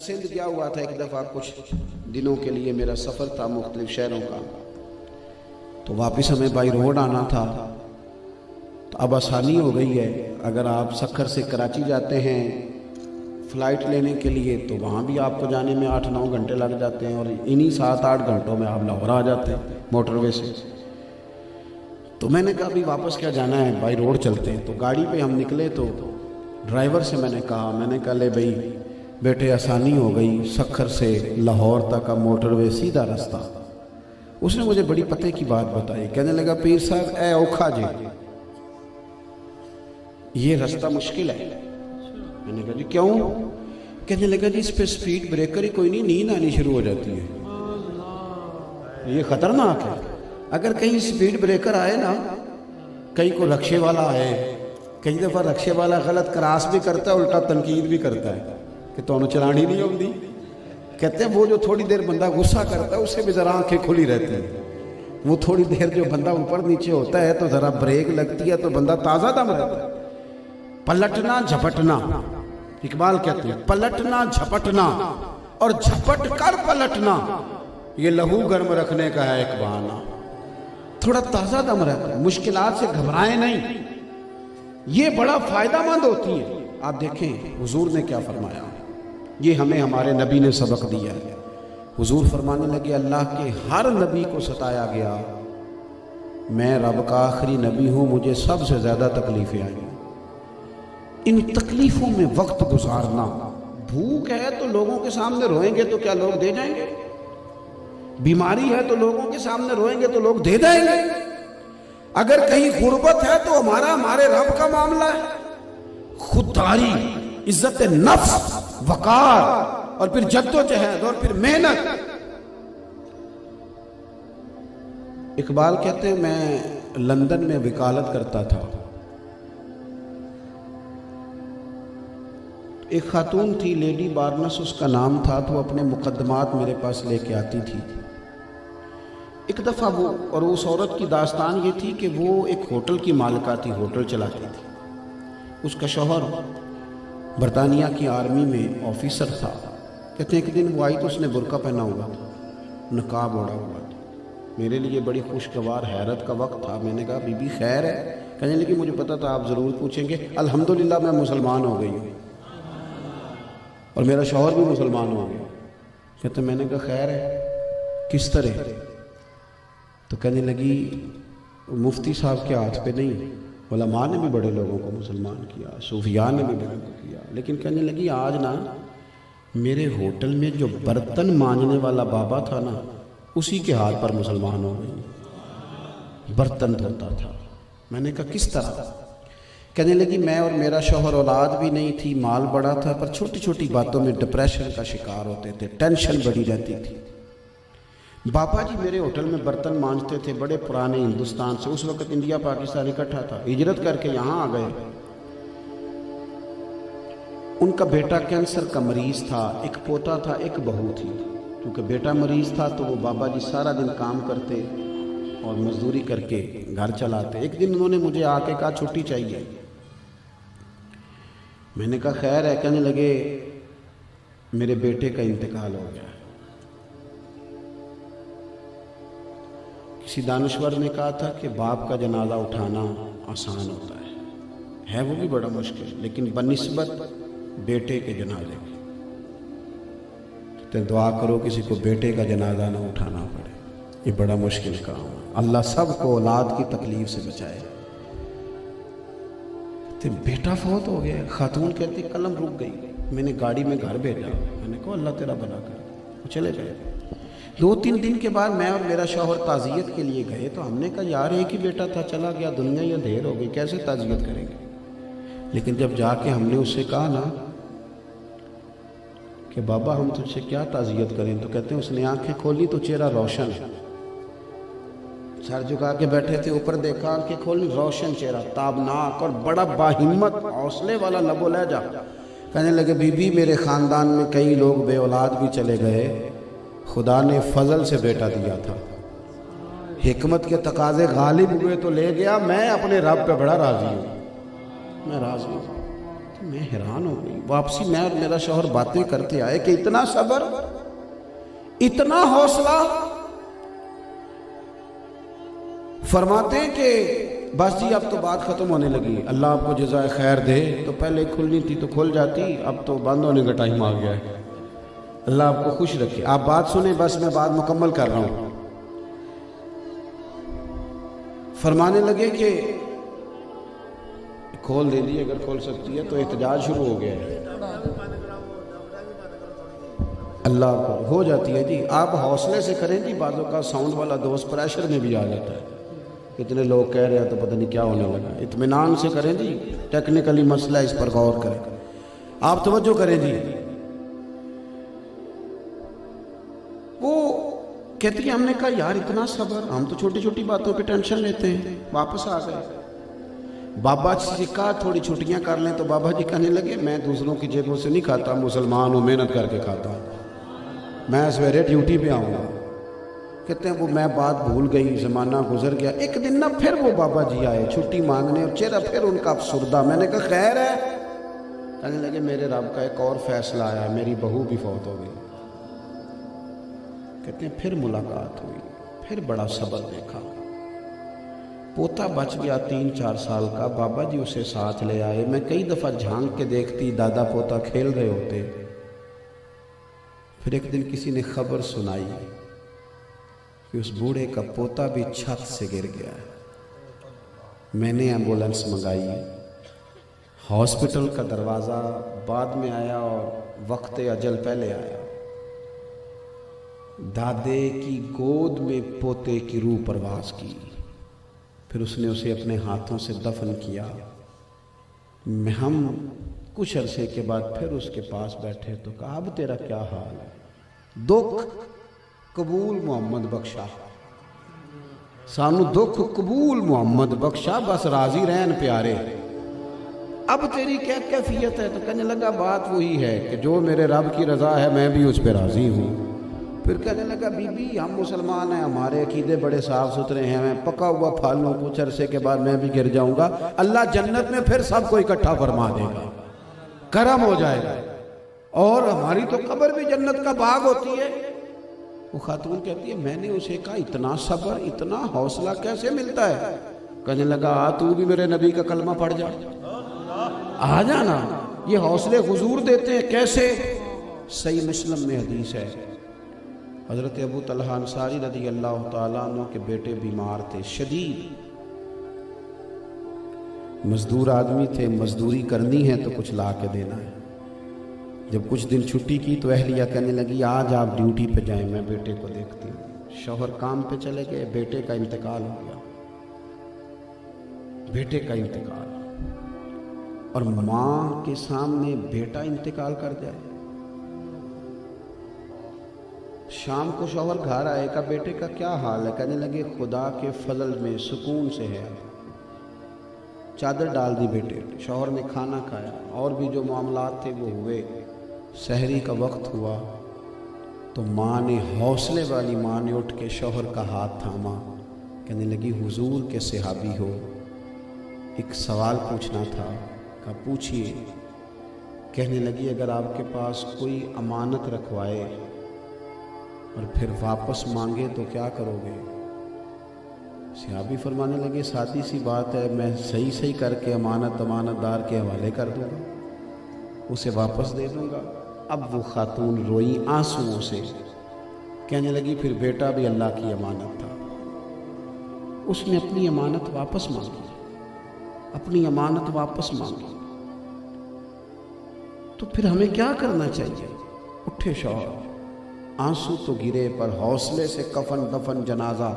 सिंध गया हुआ था एक दफ़ा, कुछ दिनों के लिए मेरा सफ़र था मुख्तलिफ शहरों का। तो वापस हमें बाई रोड आना था। तो अब आसानी हो गई है, अगर आप सखर से कराची जाते हैं फ़्लाइट लेने के लिए तो वहाँ भी आपको जाने में 8-9 घंटे लग जाते हैं, और इन्हीं 7-8 घंटों में आप लाहौर आ जाते हैं मोटरवे से। तो मैंने कहा अभी वापस क्या जाना है, बाई रोड चलते हैं। तो गाड़ी पे हम निकले तो ड्राइवर से मैंने कहा ले भाई बेटे आसानी हो गई, सखर से लाहौर तक का मोटरवे सीधा रास्ता। उसने मुझे बड़ी पते की बात बताई, कहने लगा पीर साहब ए औखा जी, ये रास्ता मुश्किल है। मैंने कहा जी क्यों? कहने लगा जी इस पे स्पीड ब्रेकर ही कोई नहीं, नींद आनी शुरू हो जाती है, ये खतरनाक है। अगर कहीं स्पीड ब्रेकर आए ना, कहीं को रक्शे वाला आए, कई दफ़ा रक्शे वाला गलत क्रॉस भी करता है, उल्टा तनकीद भी करता है कि तुहानू चलानी नहीं आती। कहते हैं वो जो थोड़ी देर बंदा गुस्सा करता है उससे भी ज़रा आंखें खुली रहती हैं, वो थोड़ी देर जो बंदा ऊपर नीचे होता है तो ज़रा ब्रेक लगती है तो बंदा ताज़ा दम रहता है। पलटना झपटना, इकबाल कहते हैं पलटना झपटना और झपट कर पलटना, ये लहू गर्म रखने का है एक बहाना। थोड़ा ताज़ा दम रहता है, मुश्किलात से घबराएं नहीं, ये बड़ा फ़ायदेमंद होती है। आप देखें हुजूर ने क्या फरमाया, ये हमें हमारे नबी ने सबक दिया है। हुजूर फरमाने लगे अल्लाह के हर नबी को सताया गया, मैं रब का आखिरी नबी हूँ, मुझे सबसे ज़्यादा तकलीफ़ें आई। इन तकलीफ़ों में वक्त गुजारना, भूख है तो लोगों के सामने रोएंगे तो क्या लोग दे जाएंगे? बीमारी है तो लोगों के सामने रोएंगे तो लोग दे देंगे? अगर कहीं गुर्बत है तो हमारे रब का मामला है, खुददारी, इज्जत नफ्स, वकार, और फिर जद्दोजहद, और फिर मेहनत। इकबाल कहते हैं मैं लंदन में वकालत करता था, एक खातून थी लेडी बार्नस उसका नाम था, तो अपने मुकदमात मेरे पास लेके आती थी। एक दफ़ा वो, और उस औरत की दास्तान ये थी कि वो एक होटल की मालिका थी, होटल चलाती थी। उसका शौहर बरतानिया की आर्मी में ऑफिसर था। कहते हैं एक दिन वो आई तो उसने बुर्का पहना हुआ था, नकाब ओढ़ा हुआ था। मेरे लिए बड़ी खुशगवार हैरत का वक्त था। मैंने कहा बीबी खैर है? कहने लगी मुझे पता था आप ज़रूर पूछेंगे। अल्हम्दुलिल्लाह मैं मुसलमान हो गई हूँ और मेरा शौहर भी मुसलमान हो गया। कहते मैंने कहा खैर है, किस तरह? तो कहने लगी मुफ्ती साहब के हाथ पे नहीं, उलमा ने भी बड़े लोगों को मुसलमान किया, सूफिया ने भी बड़ों को किया, लेकिन कहने लगी आज ना मेरे होटल में जो बर्तन मांजने वाला बाबा था ना, उसी के हाथ पर मुसलमान हो गई, बर्तन धोता था। मैंने कहा किस तरह? कहने लगी मैं और मेरा शौहर औलाद भी नहीं थी, माल बड़ा था, पर छोटी छोटी बातों में डिप्रेशन का शिकार होते थे, टेंशन बढ़ी रहती थी। बाबा जी मेरे होटल में बर्तन मांजते थे, बड़े पुराने, हिंदुस्तान से, उस वक्त इंडिया पाकिस्तान इकट्ठा था, हिजरत करके यहाँ आ गए। उनका बेटा कैंसर का मरीज था, एक पोता था, एक बहू थी। क्योंकि बेटा मरीज था तो वो बाबा जी सारा दिन काम करते और मजदूरी करके घर चलाते। एक दिन उन्होंने मुझे आके कहा छुट्टी चाहिए। मैंने कहा खैर है? कहने लगे मेरे बेटे का इंतकाल हो गया। किसी दानश्वर ने कहा था कि बाप का जनाजा उठाना आसान होता है वो भी बड़ा मुश्किल, लेकिन बनिस्बत बेटे के जनाजे की तो दुआ करो किसी को बेटे का जनाजा ना उठाना पड़े, ये बड़ा मुश्किल काम है। अल्लाह सबको औलाद की तकलीफ से बचाए। तो बेटा फौत हो गया। खातून कहती कलम रुक गई, मैंने गाड़ी में घर भेजा, मैंने कहा अल्लाह तेरा भला करे। वो चले गए। 2-3 दिन के बाद मैं और मेरा शौहर ताज़ियत के लिए गए, तो हमने कहा यार एक ही बेटा था, चला गया, दुनिया ही अंधेर हो गई, कैसे ताज़ियत करेंगे? लेकिन जब जाके हमने उससे कहा ना कि बाबा हम तुझसे क्या ताज़ियत करें, तो कहते हैं उसने आंखें खोली तो चेहरा रोशन है। सर झुका के बैठे थे, ऊपर देखा, आंखें खोली, रोशन चेहरा, ताबनाक और बड़ा बाहिम्मत, हौसले वाला लबो लहजा। कहने लगे बीबी मेरे ख़ानदान में कई लोग बे औलाद भी चले गए, खुदा ने फजल से बेटा दिया था, हिकमत के तकाजे गालिब हुए तो ले गया, मैं अपने रब पे बड़ा राजी हूँ, मैं राजी हूँ। मैं हैरान हो गई। वापसी मैं और मेरा शौहर बातें करते आए कि इतना सब्र, इतना हौसला। फरमाते हैं कि बस जी अब तो बात खत्म होने लगी, अल्लाह आपको जज़ाए खैर दे। तो पहले खुलनी थी तो खुल जाती, अब तो बंद होने का टाइम आ गया है। अल्लाह आपको खुश रखे। आप बात सुने, बस मैं बात मुकम्मल कर रहा हूं। फरमाने लगे कि खोल दे दी, अगर खोल सकती है तो एहतजाज शुरू हो गया है। अल्लाह को हो जाती है जी। आप हौसले से करें जी, बाजों का साउंड वाला दोस्त प्रेशर में भी आ जाता है। कितने लोग कह रहे हैं तो पता नहीं क्या होने लगा। इत्मीनान से करें जी, टेक्निकली मसला इस पर गौर करें। आप तवज्जो करें जी। वो कहती है, हमने कहा यार इतना सब्र, हम तो छोटी छोटी बातों पे टेंशन लेते हैं। वापस आ गए। बाबा जी से कहा थोड़ी छुट्टियां कर लें, तो बाबा जी कहने लगे मैं दूसरों की जेबों से नहीं खाता, मुसलमान हूं, मेहनत करके खाता हूं, मैं सवेरे ड्यूटी पे आऊँगा। कहते हैं वो मैं बात भूल गई, ज़माना गुजर गया। एक दिन ना फिर वो बाबा जी आए छुट्टी मांगने, और चेहरा फिर उनका अफसुर्दा। मैंने कहा खैर है? कहने लगे मेरे रब का एक और फैसला आया, मेरी बहू भी फौत हो गई। कहते हैं फिर मुलाकात हुई, फिर बड़ा सब्र देखा। पोता बच गया 3-4 साल का। बाबा जी उसे साथ ले आए। मैं कई दफ़ा झांक के देखती, दादा पोता खेल रहे होते। फिर एक दिन किसी ने खबर सुनाई कि उस बूढ़े का पोता भी छत से गिर गया है। मैंने एम्बुलेंस मंगाई। हॉस्पिटल का दरवाज़ा बाद में आया और वक्त अजल पहले आया। दादे की गोद में पोते की रूह परवास की। फिर उसने उसे अपने हाथों से दफन किया। हम कुछ अरसे के बाद फिर उसके पास बैठे तो कहा अब तेरा क्या हाल है? दुख कबूल मोहम्मद बख्शा, सानू दुख कबूल मोहम्मद बख्शा, बस राजी रहन प्यारे। अब तेरी क्या कैफियत है? तो कहने लगा बात वही है कि जो मेरे रब की रजा है मैं भी उस पर राजी हूँ। फिर कहने लगा बीबी हम मुसलमान हैं, हमारे अकीदे बड़े साफ सुथरे हैं, मैं पका हुआ फल हूँ, कुछ अरसे के बाद मैं भी गिर जाऊंगा, अल्लाह जन्नत में फिर सबको इकट्ठा फरमा देगा, करम हो जाएगा, और हमारी तो कब्र भी जन्नत का बाग होती है। वो खातून कहती है मैंने उसे कहा इतना सब्र, इतना हौसला कैसे मिलता है? कहने लगा आ तू भी मेरे नबी का कलमा पढ़ जा, आ जाना। ये हौसले हुजूर देते हैं। कैसे? सही मुस्लिम में हदीस है, हज़रत अबू तलहा अंसारी रज़ी अल्लाह तआला अन्हु के बेटे बीमार थे, शदीद मजदूर आदमी थे, मजदूरी करनी है तो कुछ ला के देना है। जब कुछ दिन छुट्टी की तो अहलिया कहने लगी आज आप ड्यूटी पे जाएं, मैं बेटे को देखती हूँ। शौहर काम पे चले गए, बेटे का इंतकाल हो गया। बेटे का इंतकाल, और माँ के सामने बेटा इंतकाल कर जाए। शाम को शौहर घर आए, का बेटे का क्या हाल है? कहने लगे खुदा के फजल में सुकून से है। चादर डाल दी बेटे। शौहर ने खाना खाया, और भी जो मामलात थे वो हुए। सहरी का वक्त हुआ तो माँ ने, हौसले वाली माँ ने उठ के शौहर का हाथ थामा। कहने लगी हुजूर के सहाबी हो, एक सवाल पूछना था। कहा पूछिए। कहने लगी अगर आपके पास कोई अमानत रखवाए और फिर वापस मांगे तो क्या करोगे? सहाबी फरमाने लगे सादी सी बात है, मैं सही सही करके अमानतदार के हवाले कर दूंगा, उसे वापस दे दूंगा। अब वो खातून रोई आंसुओं से। कहने लगी फिर बेटा भी अल्लाह की अमानत था, उसने अपनी अमानत वापस मांगी, अपनी अमानत वापस मांगी। तो फिर हमें क्या करना चाहिए? उठे शौहर, आंसू तो गिरे पर हौसले से कफन दफन जनाजा।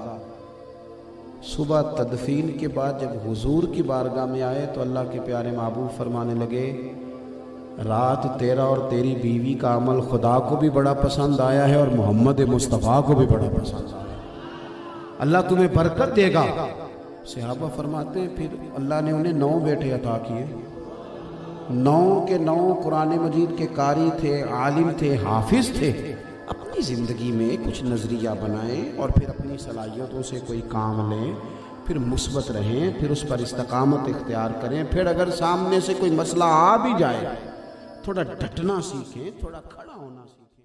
सुबह तदफीन के बाद जब हुजूर की बारगाह में आए तो अल्लाह के प्यारे महबूब फरमाने लगे रात तेरा और तेरी बीवी का अमल खुदा को भी बड़ा पसंद आया है और मोहम्मद मुस्तफ़ा को भी बड़ा पसंद आया, अल्लाह तुम्हें बरकत देगा। सहाबा फरमाते हैं फिर अल्लाह ने उन्हें 9 बेटे अता किए। 9 के 9 कुरान मजीद के कारी थे, आलिम थे, हाफिज थे। अपनी ज़िंदगी में कुछ नज़रिया बनाएं और फिर अपनी सलाहियतों से कोई काम लें, फिर मुस्बत रहें, फिर उस पर इस्तकामत इख्तियार करें। फिर अगर सामने से कोई मसला आ भी जाए, थोड़ा डटना सीखें, थोड़ा खड़ा होना सीखें।